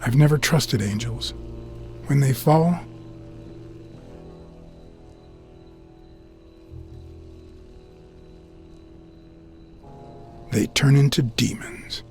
I've never trusted angels. When they fall, they turn into demons.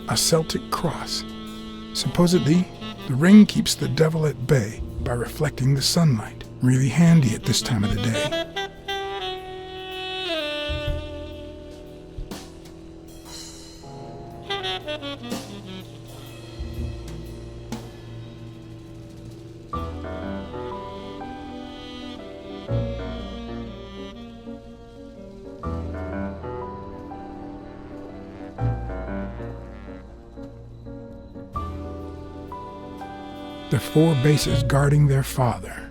A Celtic cross. Supposedly, the ring keeps the devil at bay by reflecting the sunlight. Really handy at this time of the day. The four bases guarding their father.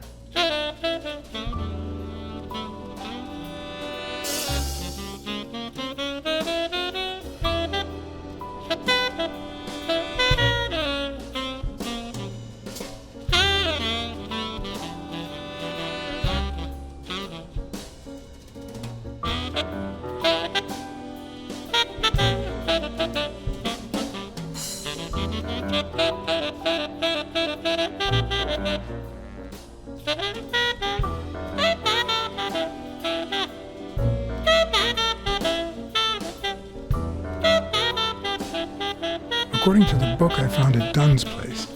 According to the book I found at Dunn's place,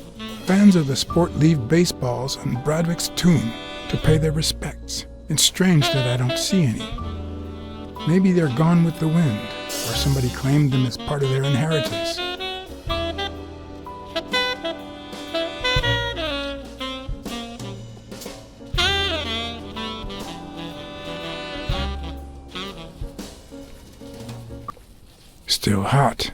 fans of the sport leave baseballs on Bradwick's tomb to pay their respects. It's strange that I don't see any. Maybe they're gone with the wind, or somebody claimed them as part of their inheritance. Still hot.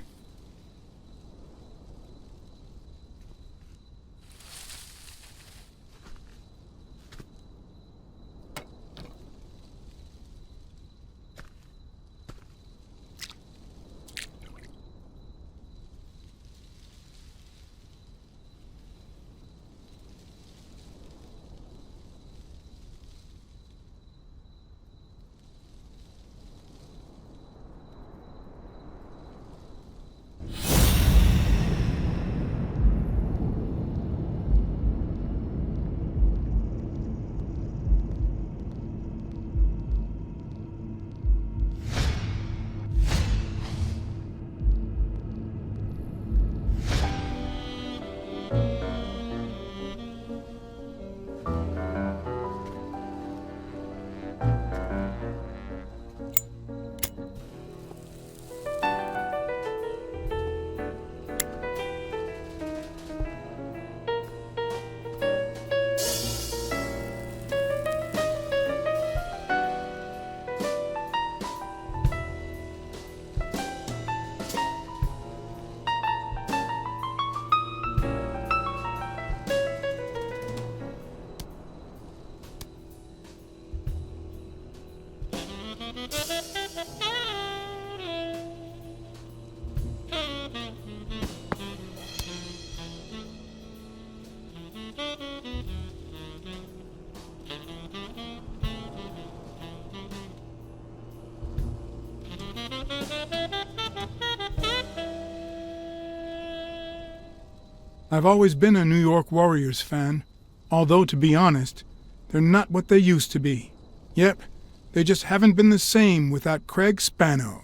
I've always been a New York Warriors fan, although, to be honest, they're not what they used to be. Yep, they just haven't been the same without Craig Spano.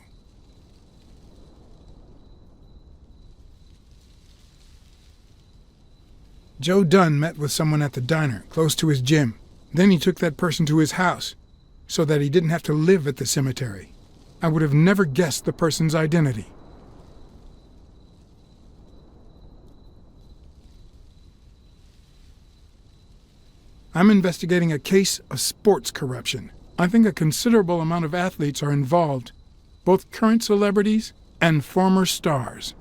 Joe Dunn met with someone at the diner, close to his gym. Then he took that person to his house, so that he didn't have to live at the cemetery. I would have never guessed the person's identity. I'm investigating a case of sports corruption. I think a considerable amount of athletes are involved, both current celebrities and former stars.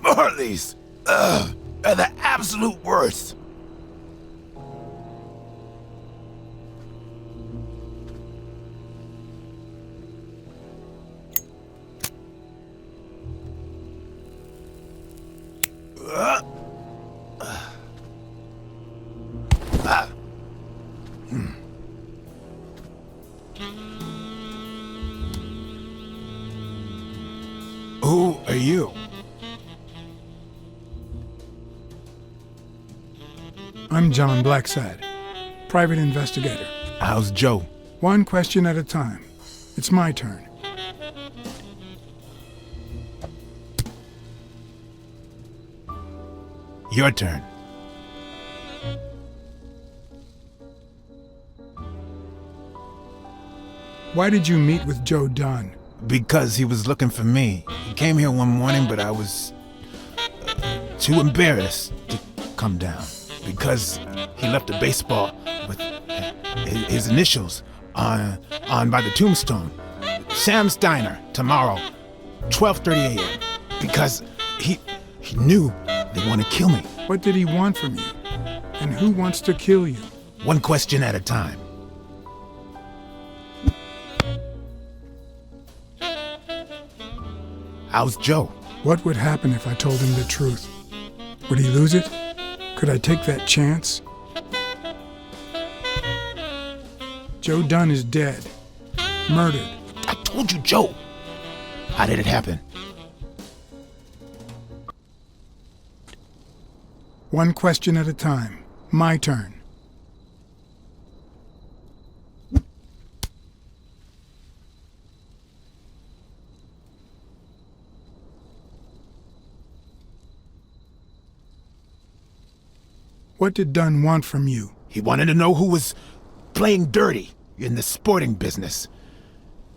Marleys are the absolute worst. Who are you? I'm John Blacksad, private investigator. How's Joe? One question at a time. It's my turn. Your turn. Why did you meet with Joe Dunn? Because he was looking for me. He came here one morning, but I was too embarrassed to come down. Because he left a baseball with his initials on by the tombstone. Sam's Diner, tomorrow, 12:30 a.m. Because he knew they want to kill me. What did he want from you? And who wants to kill you? One question at a time. How's Joe? What would happen if I told him the truth? Would he lose it? Could I take that chance? Joe Dunn is dead. Murdered. I told you, Joe. How did it happen? One question at a time. My turn. What did Dunn want from you? He wanted to know who was playing dirty in the sporting business.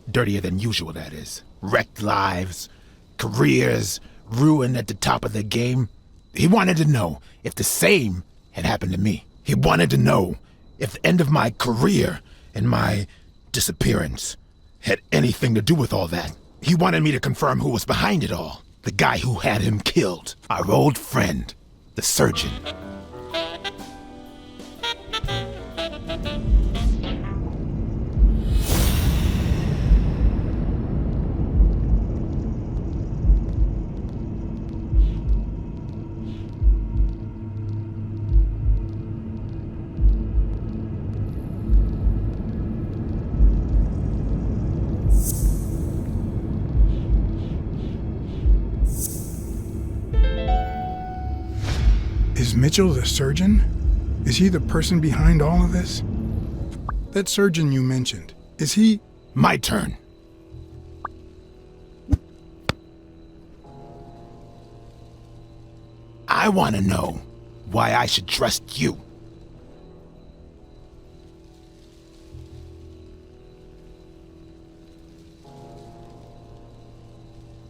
Dirtier than usual, that is. Wrecked lives, careers ruined at the top of their game. He wanted to know if the same had happened to me. He wanted to know if the end of my career and my disappearance had anything to do with all that. He wanted me to confirm who was behind it all. The guy who had him killed. Our old friend, the surgeon. Is Mitchell the surgeon? Is he the person behind all of this? That surgeon you mentioned, is he... My turn. I want to know why I should trust you.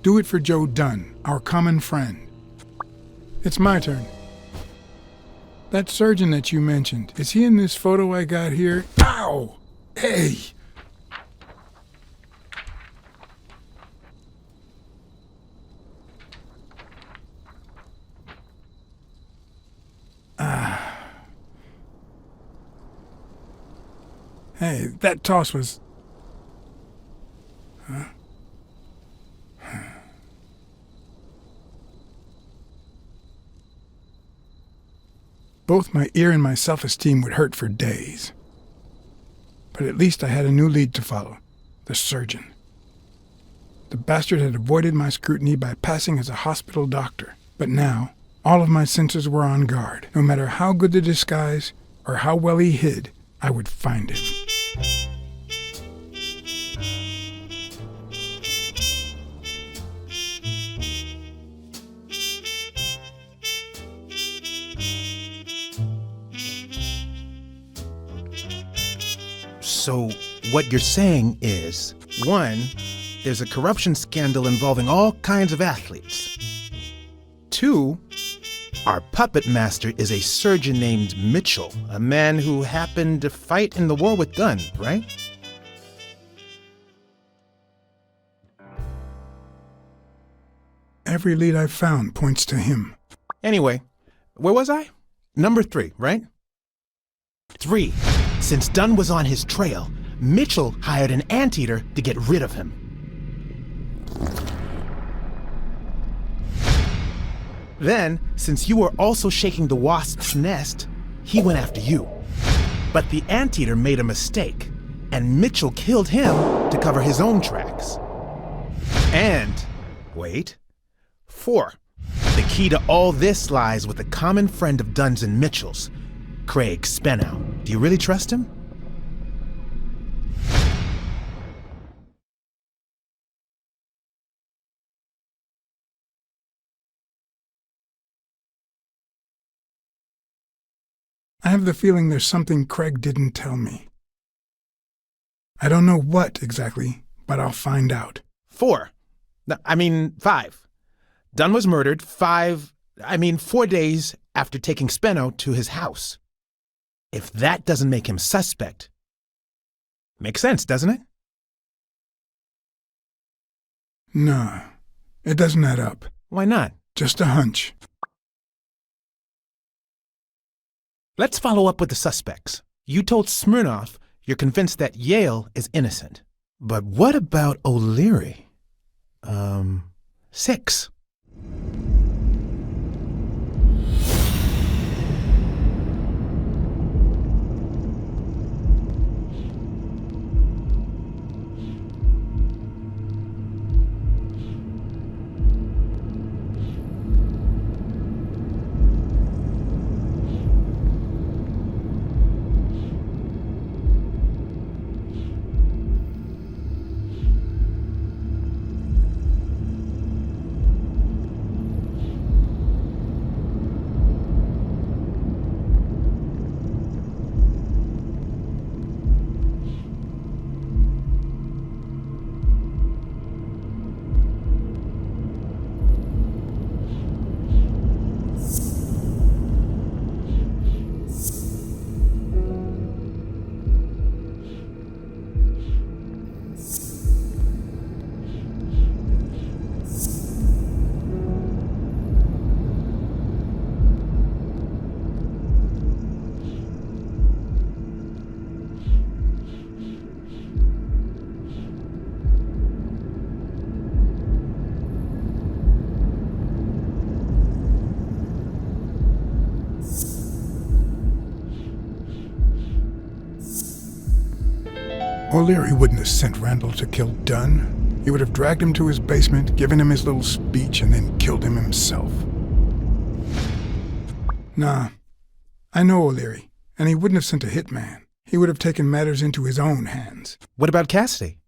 Do it for Joe Dunn, our common friend. It's my turn. That surgeon that you mentioned, is he in this photo I got here? Ow! Hey! Hey, that toss was... Huh? Both my ear and my self-esteem would hurt for days. But at least I had a new lead to follow, the surgeon. The bastard had avoided my scrutiny by passing as a hospital doctor, but now All of my senses were on guard. No matter how good the disguise or how well he hid, I would find him. So what you're saying is, 1, there's a corruption scandal involving all kinds of athletes. 2, our puppet master is a surgeon named Mitchell, a man who happened to fight in the war with Dunn, right? Every lead I've found points to him. Anyway, where was I? Number 3, right? 3. Since Dunn was on his trail, Mitchell hired an anteater to get rid of him. Then, since you were also shaking the wasp's nest, he went after you. But the anteater made a mistake, and Mitchell killed him to cover his own tracks. And, wait, 4. The key to all this lies with a common friend of Dunn's and Mitchell's, Craig Spenow. Do you really trust him? I have the feeling there's something Craig didn't tell me. I don't know what exactly, but I'll find out. 4. 5. Dunn was murdered 4 days after taking Speno to his house. If that doesn't make him suspect, makes sense, doesn't it? No, it doesn't add up. Why not? Just a hunch. Let's follow up with the suspects. You told Smirnoff you're convinced that Yale is innocent. But what about O'Leary? 6. O'Leary wouldn't have sent Randall to kill Dunn. He would have dragged him to his basement, given him his little speech, and then killed him himself. Nah, I know O'Leary, and he wouldn't have sent a hitman. He would have taken matters into his own hands. What about Cassidy?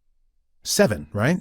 7, right?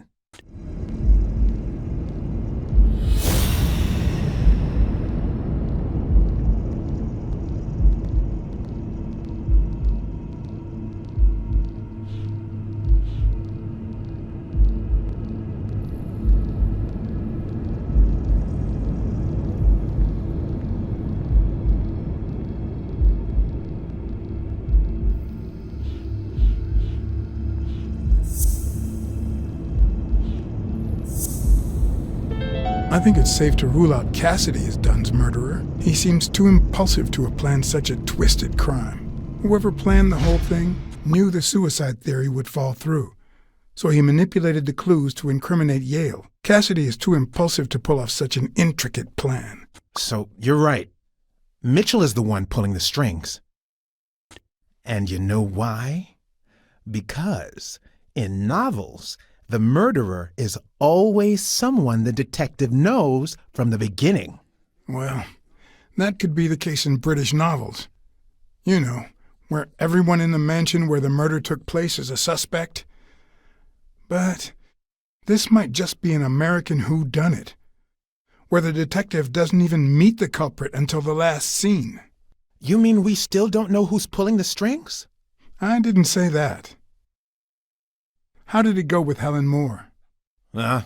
I think it's safe to rule out Cassidy as Dunn's murderer. He seems too impulsive to have planned such a twisted crime. Whoever planned the whole thing knew the suicide theory would fall through, so he manipulated the clues to incriminate Yale. Cassidy is too impulsive to pull off such an intricate plan. So, you're right. Mitchell is the one pulling the strings. And you know why? Because in novels, the murderer is always someone the detective knows from the beginning. Well, That could be the case in British novels. You know, where everyone in the mansion where the murder took place is a suspect. But this might just be an American whodunit, where the detective doesn't even meet the culprit until the last scene. You mean we still don't know who's pulling the strings? I didn't say that. How did it go with Helen Moore? I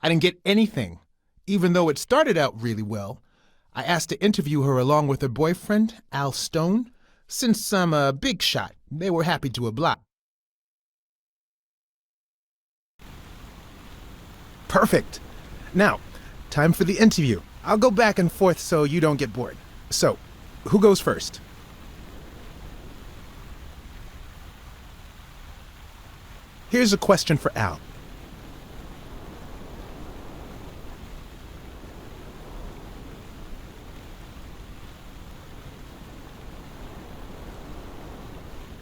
didn't get anything, even though it started out really well. I asked to interview her along with her boyfriend, Al Stone. Since I'm a big shot, they were happy to oblige. Perfect. Now, time for the interview. I'll go back and forth so you don't get bored. So, who goes first? Here's a question for Al.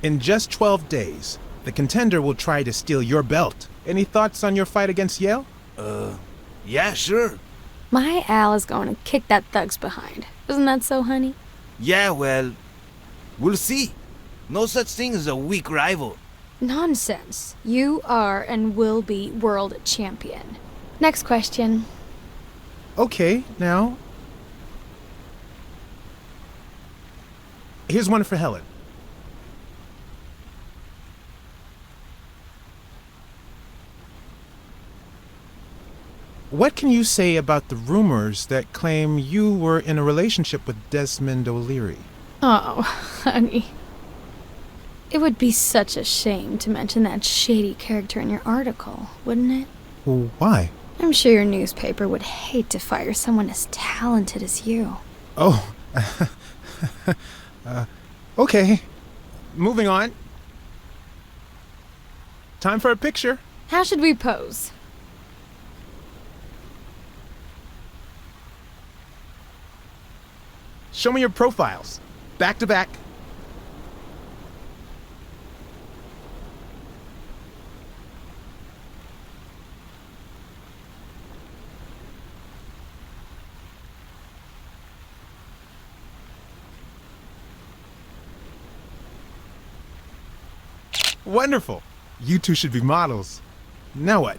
In just 12 days, the contender will try to steal your belt. Any thoughts on your fight against Yale? Yeah, sure. My Al is going to kick that thug's behind. Isn't that so, honey? Yeah, well, we'll see. No such thing as a weak rival. Nonsense. You are and will be world champion. Next question. Okay, now. Here's one for Helen. What can you say about the rumors that claim you were in a relationship with Desmond O'Leary? Oh, honey. It would be such a shame to mention that shady character in your article, wouldn't it? Well, why? I'm sure your newspaper would hate to fire someone as talented as you. Oh, okay. Moving on. Time for a picture. How should we pose? Show me your profiles. Back to back. Wonderful. You two should be models. Now what?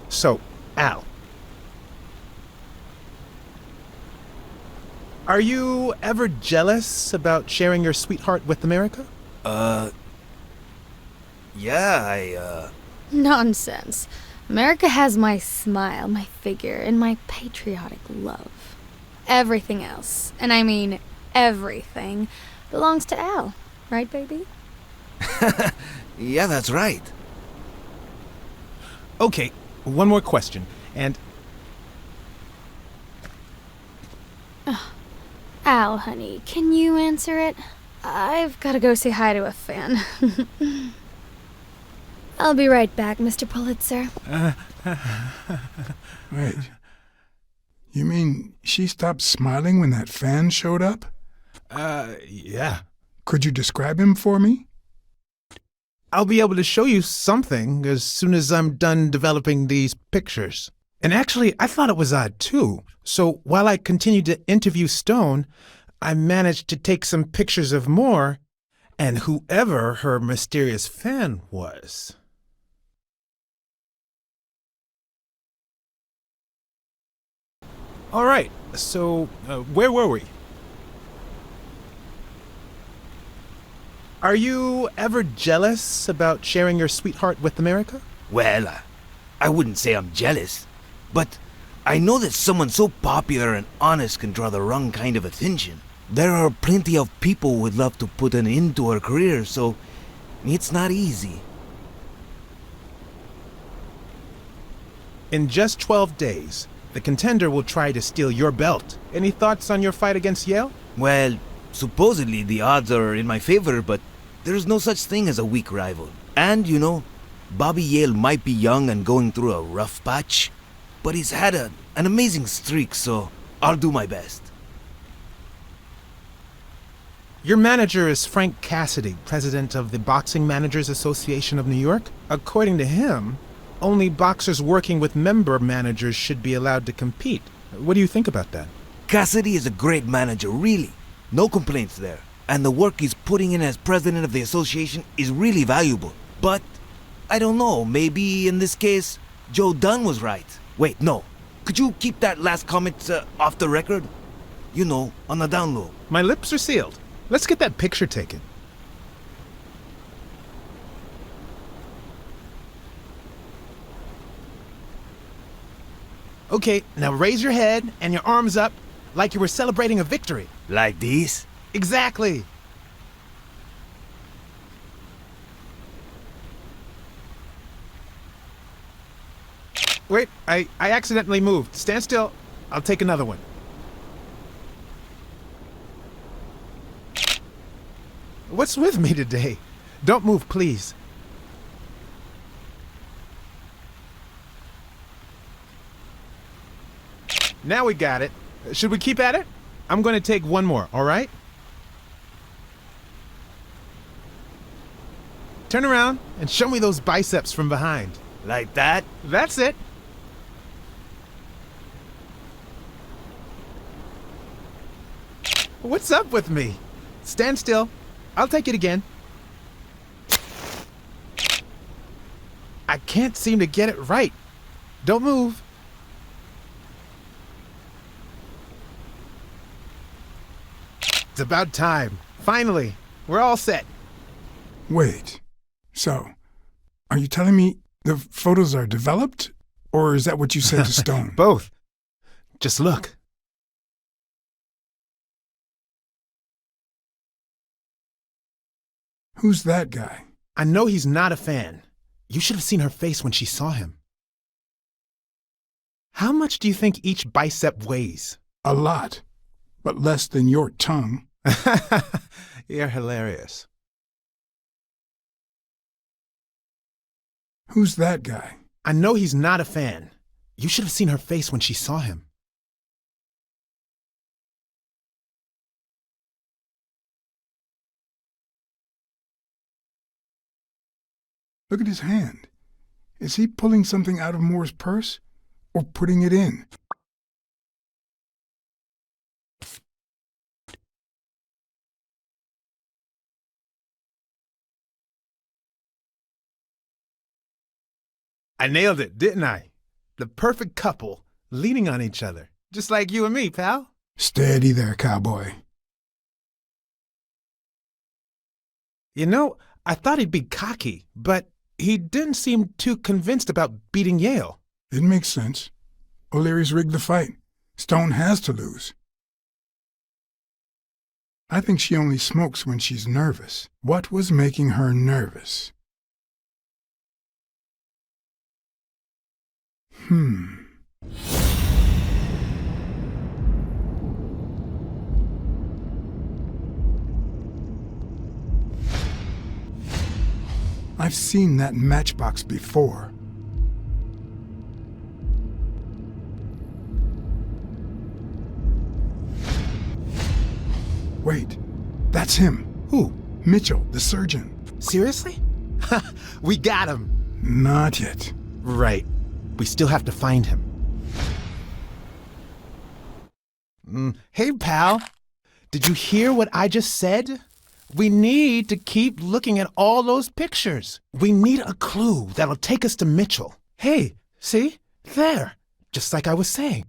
So, Al. Are you ever jealous about sharing your sweetheart with America? Yeah, Nonsense. America has my smile, my figure, and my patriotic love. Everything else, and I mean everything, belongs to Al. Right, baby? Yeah, that's right. Okay, one more question, and... Al, honey, can you answer it? I've got to go say hi to a fan. I'll be right back, Mr. Pulitzer. Wait. You mean she stopped smiling when that fan showed up? Yeah. Could you describe him for me? I'll be able to show you something as soon as I'm done developing these pictures. And actually, I thought it was odd, too. So while I continued to interview Stone, I managed to take some pictures of Moore and whoever her mysterious fan was. All right, so where were we? Are you ever jealous about sharing your sweetheart with America? Well, I wouldn't say I'm jealous, but I know that someone so popular and honest can draw the wrong kind of attention. There are plenty of people who would love to put an end to her career, so it's not easy. In just 12 days, the contender will try to steal your belt. Any thoughts on your fight against Yale? Well, supposedly the odds are in my favor, but there's no such thing as a weak rival. And, you know, Bobby Yale might be young and going through a rough patch, but he's had an amazing streak, so I'll do my best. Your manager is Frank Cassidy, president of the Boxing Managers Association of New York. According to him, only boxers working with member managers should be allowed to compete. What do you think about that? Cassidy is a great manager, really. No complaints there. And the work he's putting in as president of the association is really valuable. But, I don't know, maybe in this case, Joe Dunn was right. Wait, no. Could you keep that last comment off the record? You know, on the down low. My lips are sealed. Let's get that picture taken. Okay, now raise your head and your arms up like you were celebrating a victory. Like these? Exactly. Wait, I accidentally moved. Stand still. I'll take another one. What's with me today? Don't move, please. Now we got it. Should we keep at it? I'm going to take one more, all right? Turn around and show me those biceps from behind. Like that? That's it. What's up with me? Stand still. I'll take it again. I can't seem to get it right. Don't move. It's about time. Finally, we're all set. Wait. So, are you telling me the photos are developed? Or is that what you said to Stone? Both. Just look. Who's that guy? I know he's not a fan. You should have seen her face when she saw him. How much do you think each bicep weighs? A lot, but less than your tongue. You're hilarious. Who's that guy? I know he's not a fan. You should have seen her face when she saw him. Look at his hand. Is he pulling something out of Moore's purse? Or putting it in? I nailed it, didn't I? The perfect couple, leaning on each other. Just like you and me, pal. Steady there, cowboy. You know, I thought he'd be cocky, but he didn't seem too convinced about beating Yale. It makes sense. O'Leary's rigged the fight. Stone has to lose. I think she only smokes when she's nervous. What was making her nervous? I've seen that matchbox before. Wait, that's him. Who? Mitchell, the surgeon. Seriously? We got him. Not yet. Right. We still have to find him. Hey, pal. Did you hear what I just said? We need to keep looking at all those pictures. We need a clue that'll take us to Mitchell. Hey, see? There. Just like I was saying.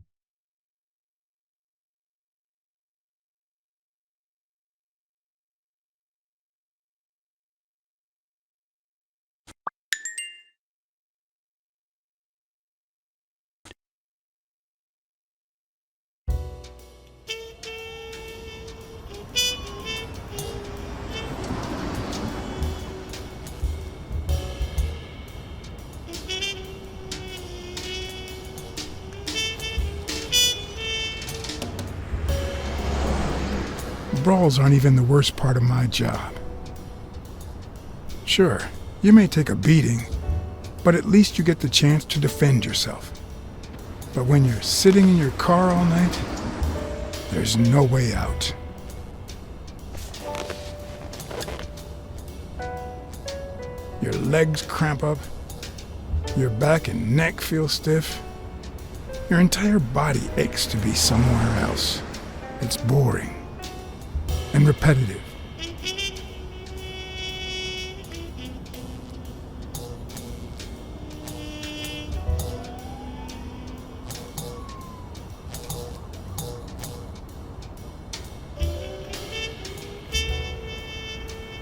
Brawls aren't even the worst part of my job. Sure, you may take a beating, but at least you get the chance to defend yourself. But when you're sitting in your car all night, there's no way out. Your legs cramp up, Your back and neck feel stiff. Your entire body aches to be somewhere else. It's boring and repetitive.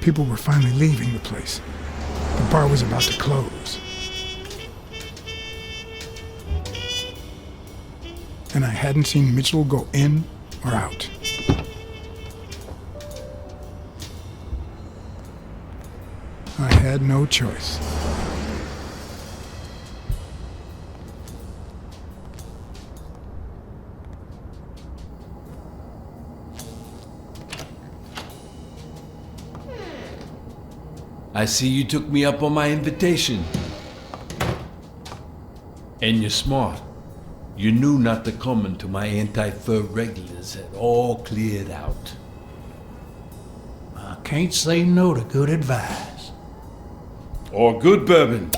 People were finally leaving the place. The bar was about to close. And I hadn't seen Mitchell go in or out. I had no choice. I see you took me up on my invitation. And you're smart. You knew not to come until my anti-fur regulars had all cleared out. I can't say no to good advice. Or good bourbon.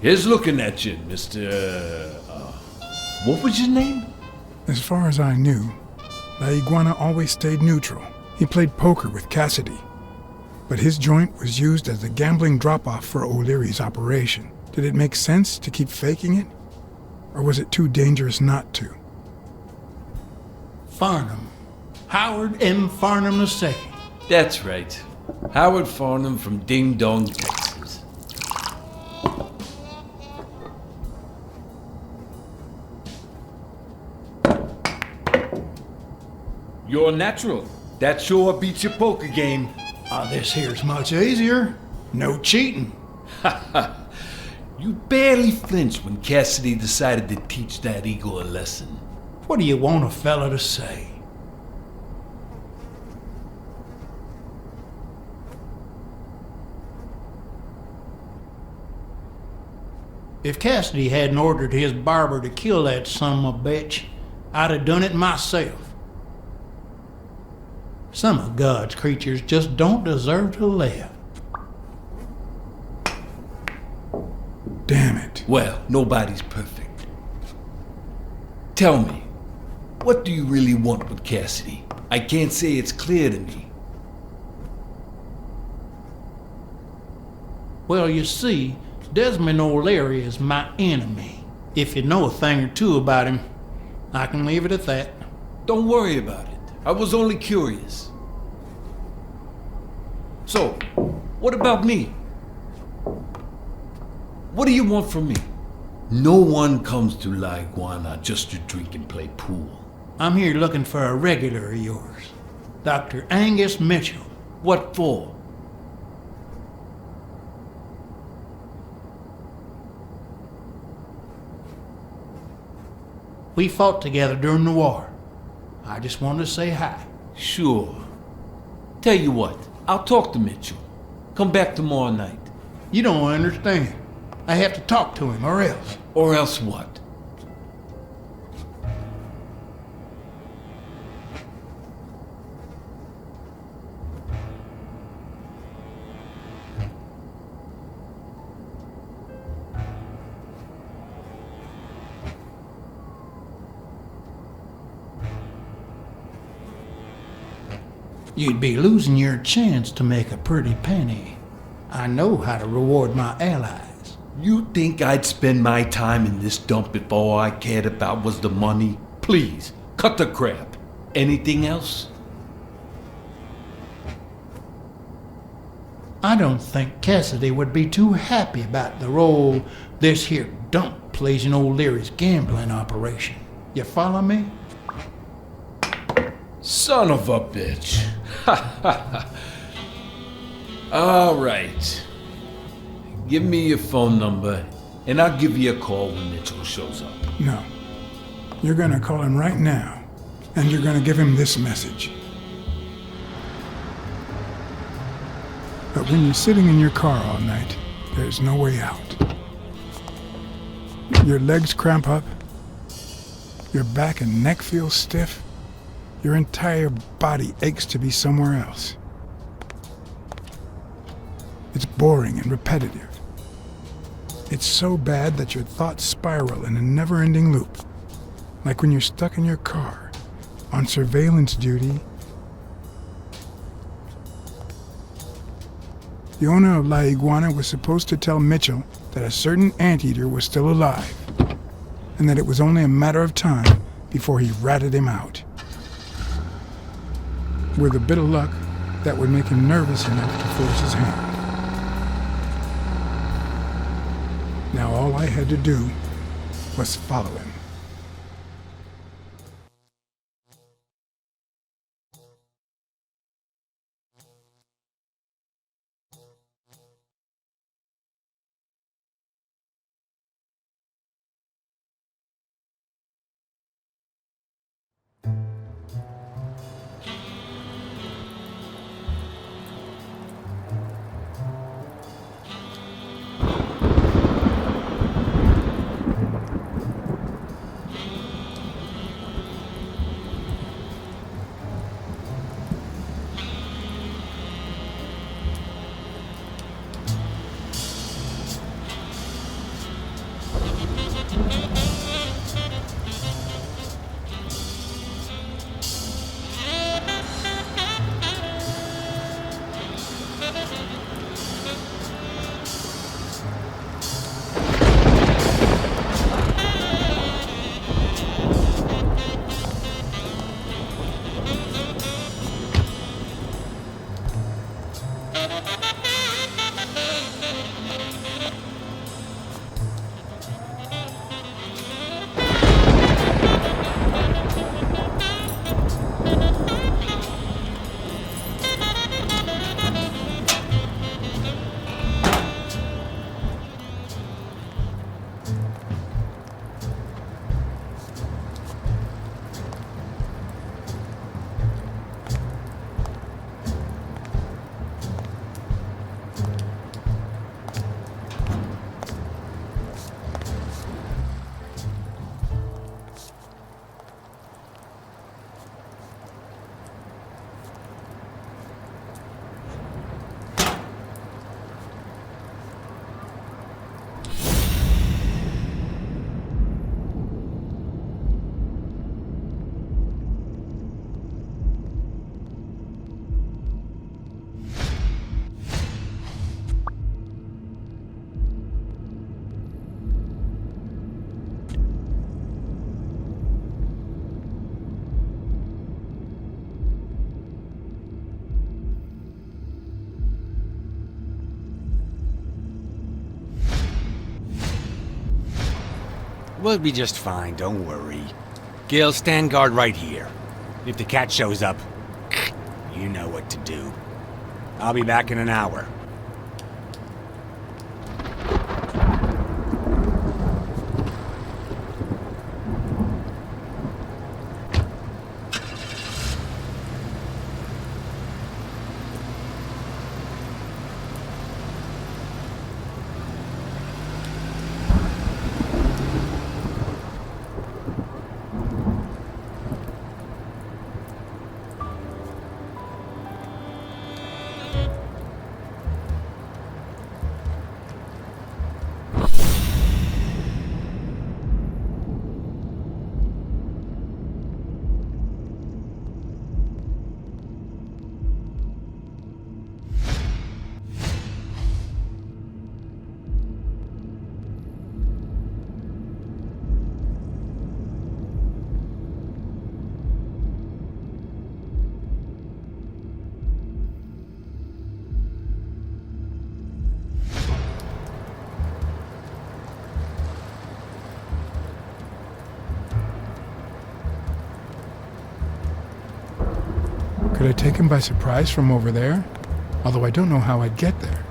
Here's looking at you, Mr. What was your name? As far as I knew, La Iguana always stayed neutral. He played poker with Cassidy. But his joint was used as a gambling drop-off for O'Leary's operation. Did it make sense to keep faking it? Or was it too dangerous not to? Farnham. Howard M. Farnham II. That's right. Howard Farnham from Ding Dong, Texas. You're a natural. That sure beats your poker game. This here's much easier. No cheating. You barely flinched when Cassidy decided to teach that eagle a lesson. What do you want a fella to say? If Cassidy hadn't ordered his barber to kill that son of a bitch, I'd have done it myself. Some of God's creatures just don't deserve to live. Damn it. Well, nobody's perfect. Tell me, what do you really want with Cassidy? I can't say it's clear to me. Well, you see, Desmond O'Leary is my enemy. If you know a thing or two about him, I can leave it at that. Don't worry about it. I was only curious. So, what about me? What do you want from me? No one comes to La Iguana just to drink and play pool. I'm here looking for a regular of yours, Dr. Angus Mitchell. What for? We fought together during the war. I just wanted to say hi. Sure. Tell you what, I'll talk to Mitchell. Come back tomorrow night. You don't understand. I have to talk to him, or else. Or else what? You'd be losing your chance to make a pretty penny. I know how to reward my allies. You think I'd spend my time in this dump if all I cared about was the money? Please, cut the crap. Anything else? I don't think Cassidy would be too happy about the role this here dump plays in O'Leary's gambling operation. You follow me? Son of a bitch. All right. Give me your phone number, and I'll give you a call when Mitchell shows up. No. You're gonna call him right now, and you're gonna give him this message. But when you're sitting in your car all night, there's no way out. Your legs cramp up, Your back and neck feel stiff. Your entire body aches to be somewhere else. It's boring and repetitive. It's so bad that your thoughts spiral in a never-ending loop. Like when you're stuck in your car, on surveillance duty. The owner of La Iguana was supposed to tell Mitchell that a certain anteater was still alive, and that it was only a matter of time before he ratted him out. With a bit of luck, that would make him nervous enough to force his hand. Now all I had to do was follow him. We'll be just fine, don't worry. Gil, stand guard right here. If the cat shows up, you know what to do. I'll be back in an hour. Could I take him by surprise from over there? Although I don't know how I'd get there.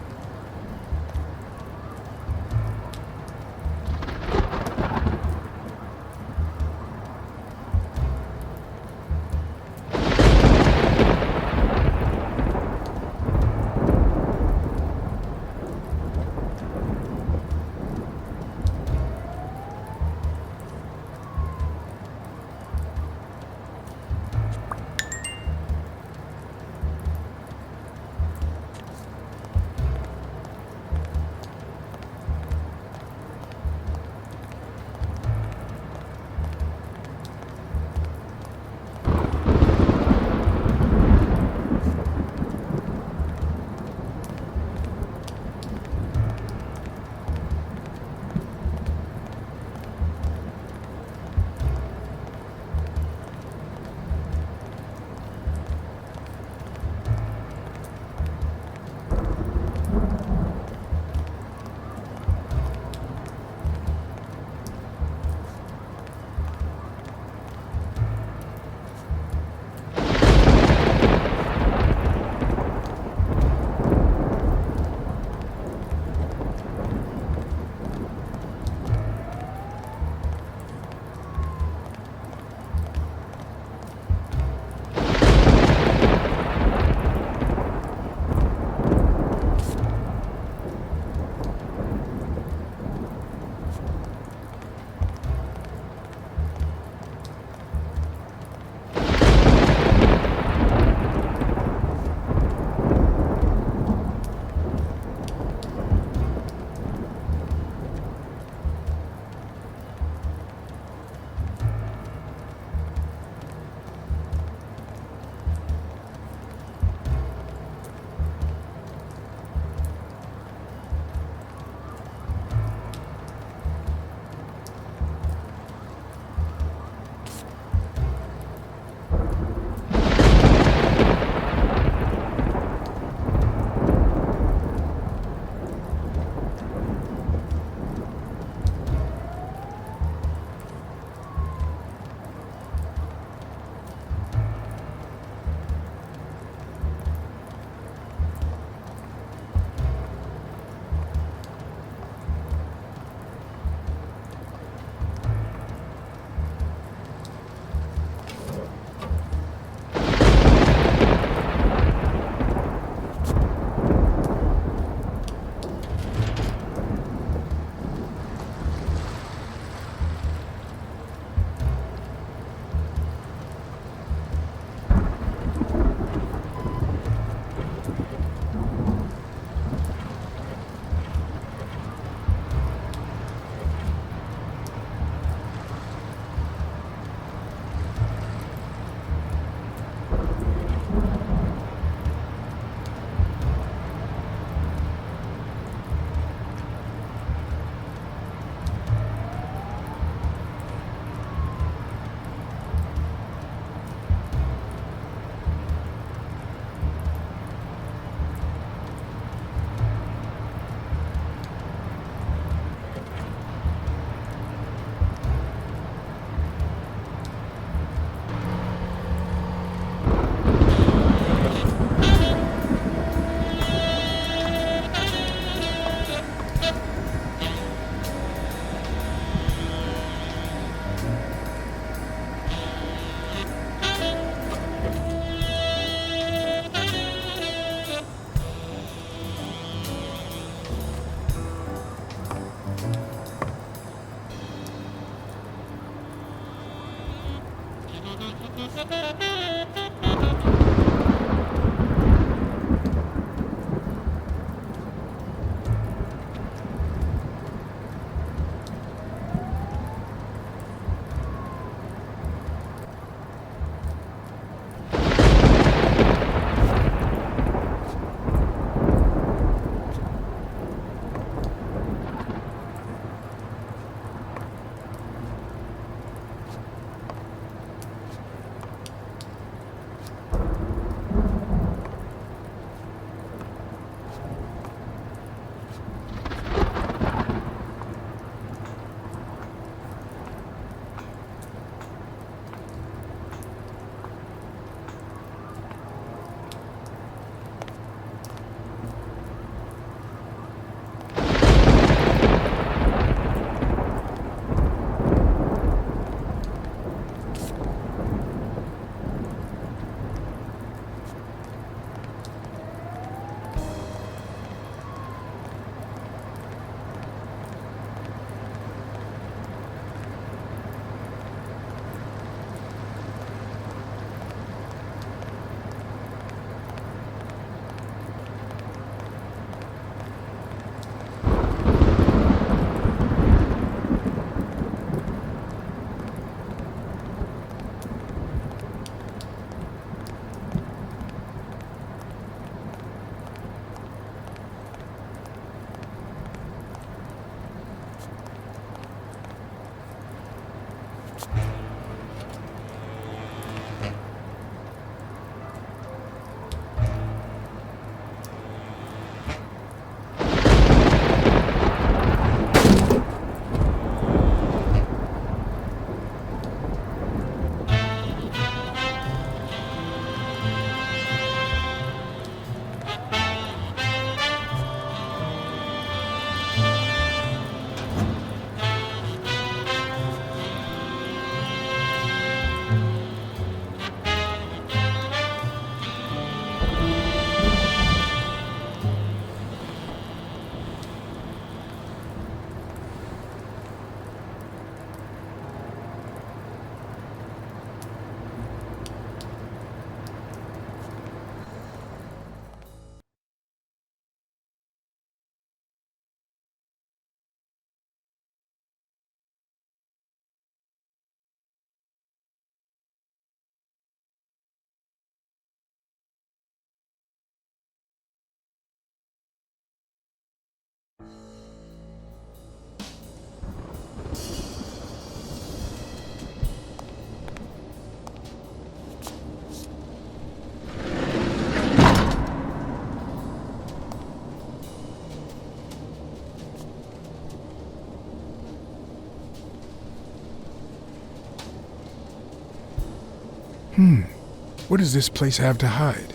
What does this place have to hide?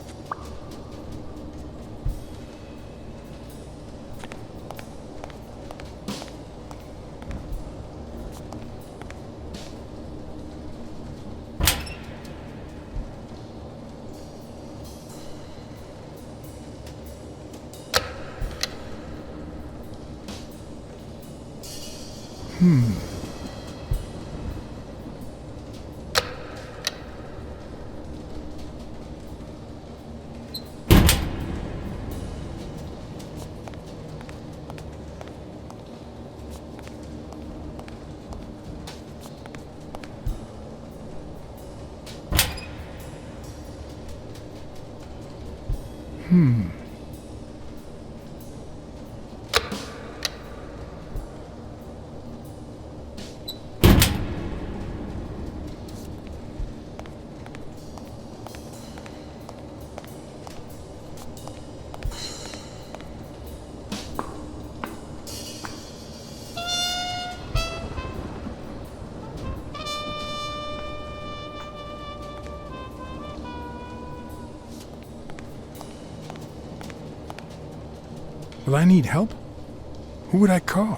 Will I need help? Who would I call?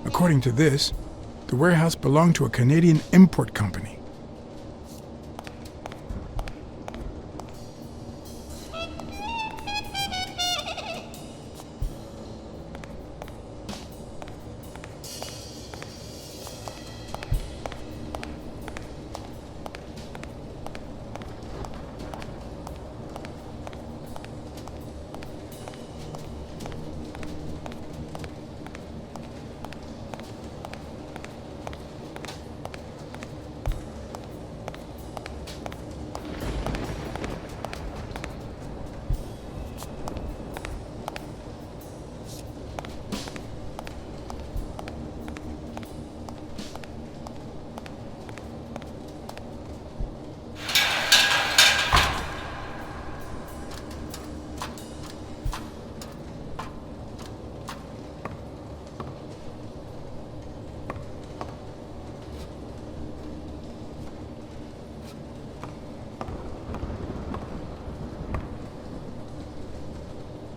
According to this, the warehouse belonged to a Canadian import company.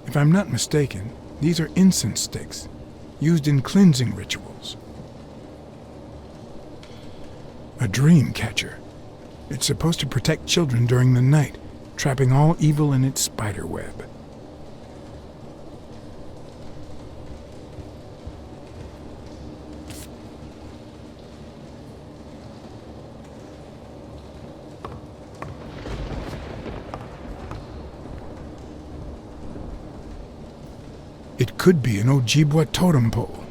If I'm not mistaken, these are incense sticks, used in cleansing rituals. A dream catcher. It's supposed to protect children during the night, trapping all evil in its spider web. It could be an Ojibwa totem pole,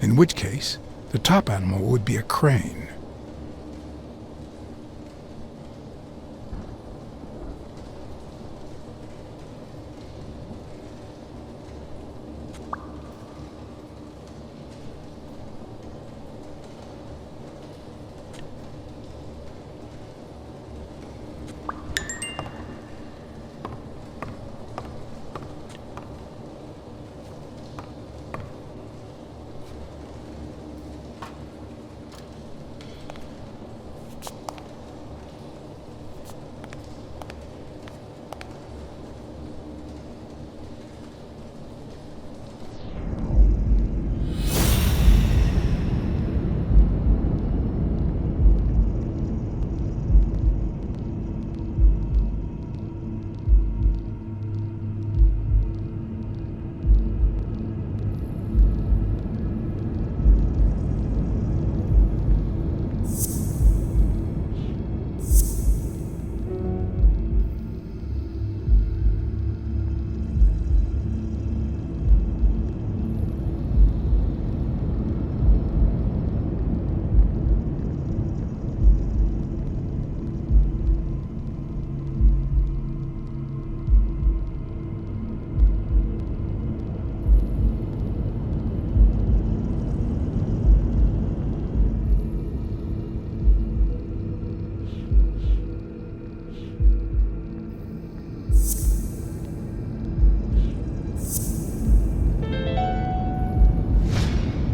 in which case the top animal would be a crane.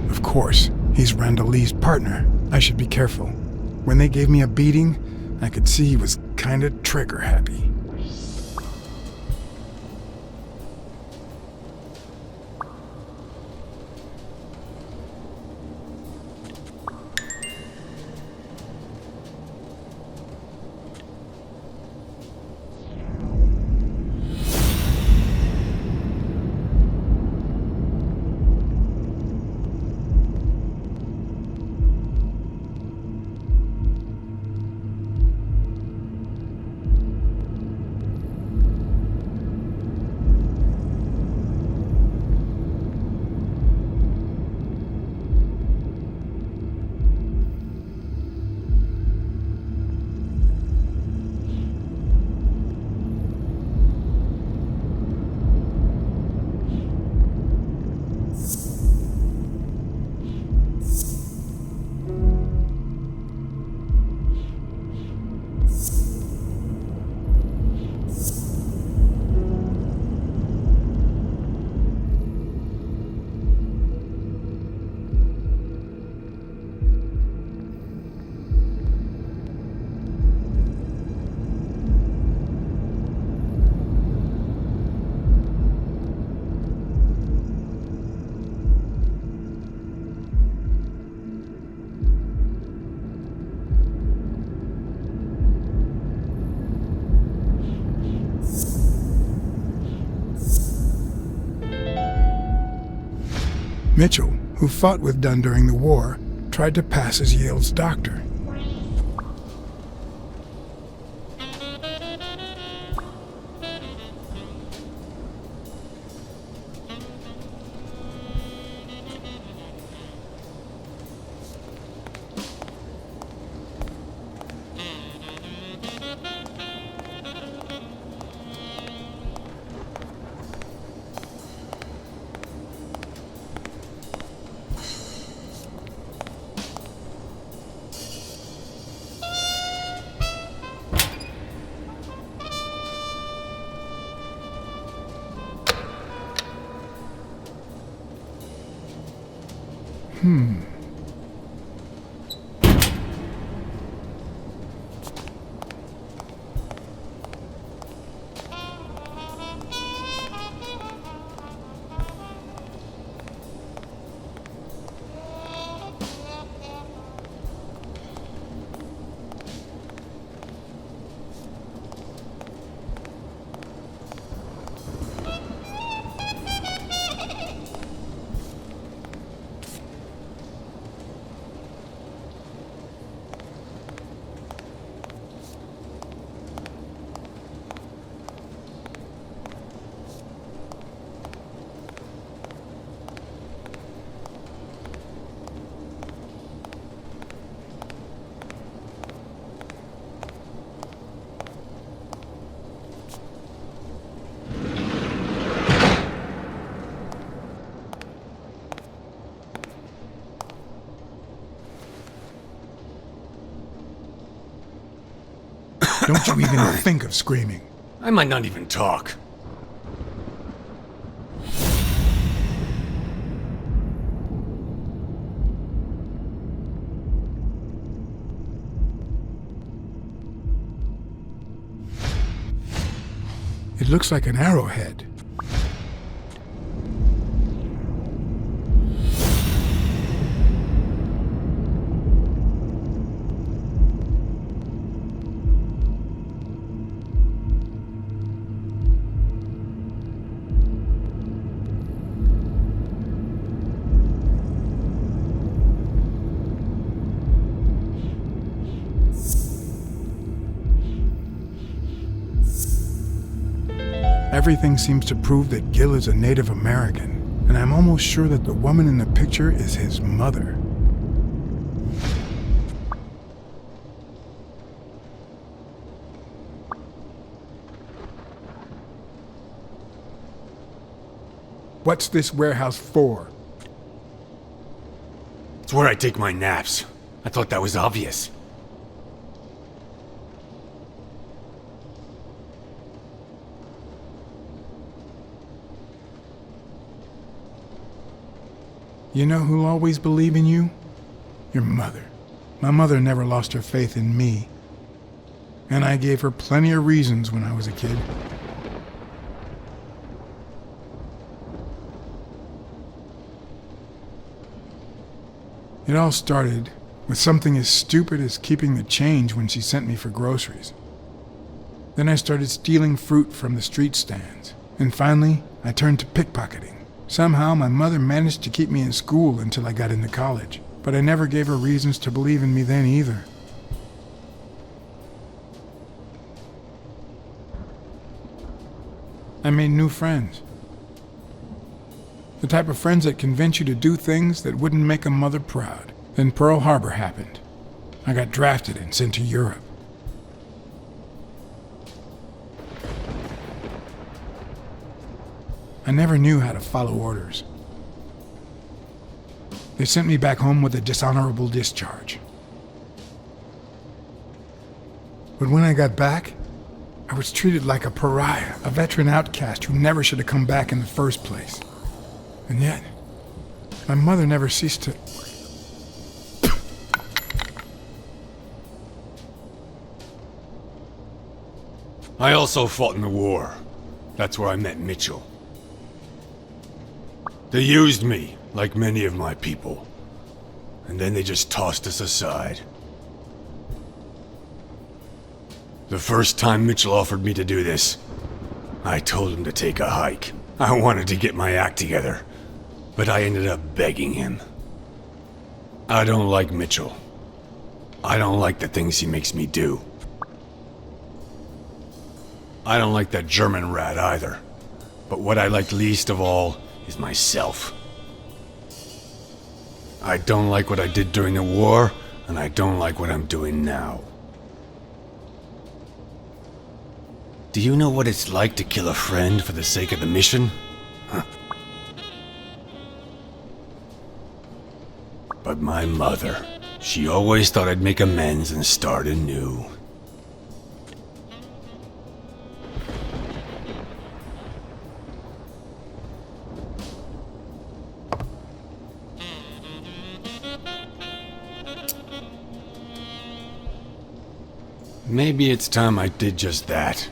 Of course, he's Randall Lee's partner. I should be careful. When they gave me a beating, I could see he was kinda trigger happy. Mitchell, who fought with Dunn during the war, tried to pass as Yale's doctor. Don't you even think of screaming. I might not even talk. It looks like an arrowhead. Everything seems to prove that Gil is a Native American, and I'm almost sure that the woman in the picture is his mother. What's this warehouse for? It's where I take my naps. I thought that was obvious. You know who'll always believe in you? Your mother. My mother never lost her faith in me. And I gave her plenty of reasons when I was a kid. It all started with something as stupid as keeping the change when she sent me for groceries. Then I started stealing fruit from the street stands. And finally, I turned to pickpocketing. Somehow, my mother managed to keep me in school until I got into college, but I never gave her reasons to believe in me then either. I made new friends. The type of friends that convince you to do things that wouldn't make a mother proud. Then Pearl Harbor happened. I got drafted and sent to Europe. I never knew how to follow orders. They sent me back home with a dishonorable discharge. But when I got back, I was treated like a pariah, a veteran outcast who never should have come back in the first place. And yet, my mother never ceased to... I also fought in the war. That's where I met Mitchell. They used me, like many of my people. And then they just tossed us aside. The first time Mitchell offered me to do this, I told him to take a hike. I wanted to get my act together. but I ended up begging him. I don't like Mitchell. I don't like the things he makes me do. I don't like that German rat either. But what I like least of all is myself. I don't like what I did during the war, and I don't like what I'm doing now. Do you know what it's like to kill a friend for the sake of the mission? Huh. But my mother, she always thought I'd make amends and start anew. Maybe it's time I did just that.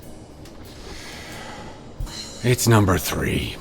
It's number 3.